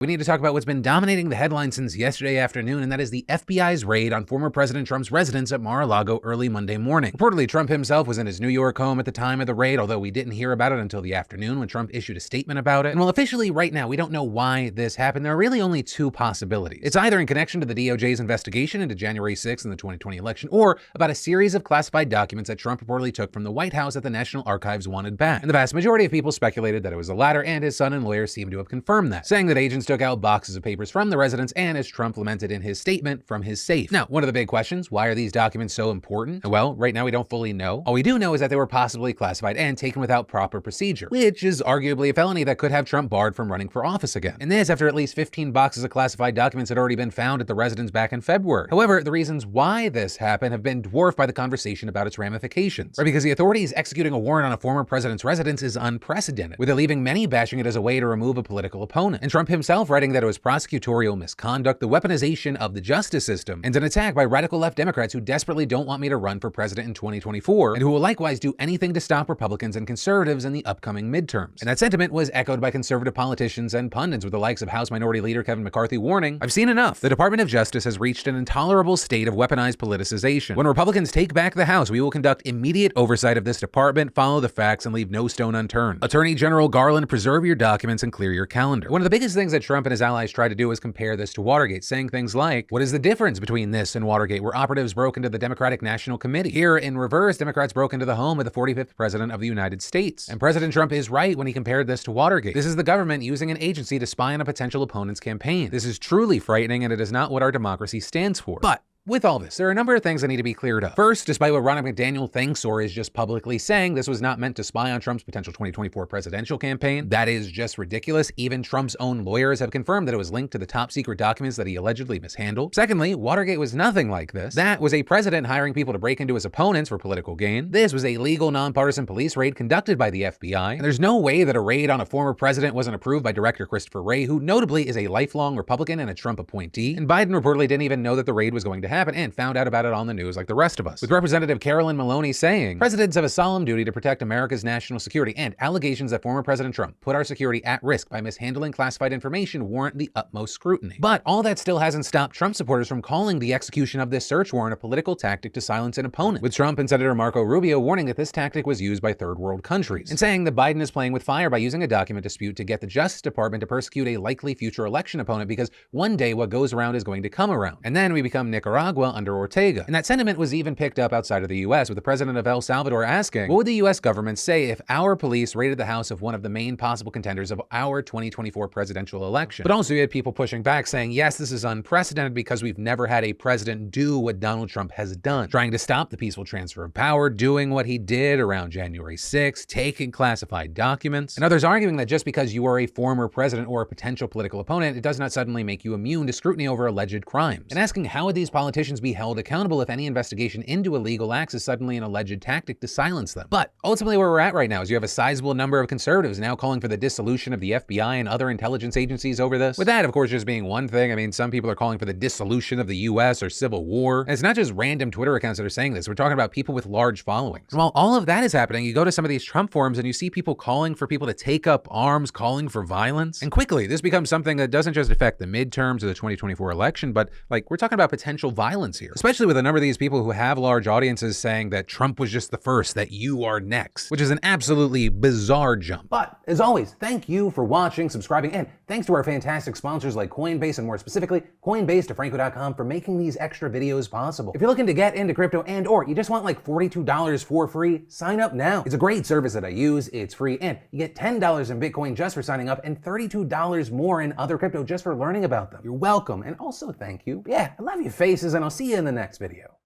We need to talk about what's been dominating the headlines since yesterday afternoon, and that is the FBI's raid on former President Trump's residence at Mar-a-Lago early Monday morning. Reportedly, Trump himself was in his New York home at the time of the raid, although we didn't hear about it until the afternoon when Trump issued a statement about it. And while officially right now we don't know why this happened, there are really only two possibilities. It's either in connection to the DOJ's investigation into January 6th and the 2020 election, or about a series of classified documents that Trump reportedly took from the White House that the National Archives wanted back. And the vast majority of people speculated that it was the latter, and his son and lawyers seem to have confirmed that, saying that agents took out boxes of papers from the residence and, as Trump lamented in his statement, from his safe. Now, one of the big questions, why are these documents so important? Well, right now we don't fully know. All we do know is that they were possibly classified and taken without proper procedure, which is arguably a felony that could have Trump barred from running for office again. And this after at least 15 boxes of classified documents had already been found at the residence back in February. However, the reasons why this happened have been dwarfed by the conversation about its ramifications. Right, because the authorities executing a warrant on a former president's residence is unprecedented, with it leaving many bashing it as a way to remove a political opponent. And Trump himself writing that it was prosecutorial misconduct, the weaponization of the justice system, and an attack by radical left Democrats who desperately don't want me to run for president in 2024, and who will likewise do anything to stop Republicans and conservatives in the upcoming midterms. And that sentiment was echoed by conservative politicians and pundits, with the likes of House Minority Leader Kevin McCarthy warning, "I've seen enough. The Department of Justice has reached an intolerable state of weaponized politicization. When Republicans take back the House, we will conduct immediate oversight of this department, follow the facts, and leave no stone unturned. Attorney General Garland, preserve your documents and clear your calendar." One of the biggest things that Trump and his allies tried to do was compare this to Watergate, saying things like, what is the difference between this and Watergate, where operatives broke into the Democratic National Committee? Here, in reverse, Democrats broke into the home of the 45th President of the United States. And President Trump is right when he compared this to Watergate. This is the government using an agency to spy on a potential opponent's campaign. This is truly frightening, and it is not what our democracy stands for. But with all this, there are a number of things that need to be cleared up. First, despite what Ronald McDaniel thinks or is just publicly saying, this was not meant to spy on Trump's potential 2024 presidential campaign. That is just ridiculous. Even Trump's own lawyers have confirmed that it was linked to the top secret documents that he allegedly mishandled. Secondly, Watergate was nothing like this. That was a president hiring people to break into his opponents for political gain. This was a legal, nonpartisan police raid conducted by the FBI. And there's no way that a raid on a former president wasn't approved by Director Christopher Wray, who notably is a lifelong Republican and a Trump appointee. And Biden reportedly didn't even know that the raid was going to happen and found out about it on the news like the rest of us, with Representative Carolyn Maloney saying, "Presidents have a solemn duty to protect America's national security, and allegations that former President Trump put our security at risk by mishandling classified information warrant the utmost scrutiny." But all that still hasn't stopped Trump supporters from calling the execution of this search warrant a political tactic to silence an opponent, with Trump and Senator Marco Rubio warning that this tactic was used by third world countries, and saying that Biden is playing with fire by using a document dispute to get the Justice Department to persecute a likely future election opponent, because one day what goes around is going to come around, and then we become Nicaragua under Ortega. And that sentiment was even picked up outside of the US, with the president of El Salvador asking, what would the US government say if our police raided the house of one of the main possible contenders of our 2024 presidential election? But also you had people pushing back saying, yes, this is unprecedented because we've never had a president do what Donald Trump has done, trying to stop the peaceful transfer of power, doing what he did around January 6th, taking classified documents. And others arguing that just because you are a former president or a potential political opponent, it does not suddenly make you immune to scrutiny over alleged crimes. And asking, how would these politicians be held accountable if any investigation into illegal acts is suddenly an alleged tactic to silence them? But ultimately where we're at right now is you have a sizable number of conservatives now calling for the dissolution of the FBI and other intelligence agencies over this. With that, of course, just being one thing, I mean, some people are calling for the dissolution of the US or civil war. And it's not just random Twitter accounts that are saying this. We're talking about people with large followings. And while all of that is happening, you go to some of these Trump forums and you see people calling for people to take up arms, calling for violence. And quickly, this becomes something that doesn't just affect the midterms or the 2024 election, but like we're talking about potential violence here, especially with a number of these people who have large audiences saying that Trump was just the first, that you are next, which is an absolutely bizarre jump. But as always, thank you for watching, subscribing, and thanks to our fantastic sponsors like Coinbase, and more specifically, Coinbase, DeFranco.com, for making these extra videos possible. If you're looking to get into crypto and or you just want like $42 for free, sign up now. It's a great service that I use, it's free, and you get $10 in Bitcoin just for signing up and $32 more in other crypto just for learning about them. You're welcome, and also thank you. Yeah, I love your faces, and I'll see you in the next video.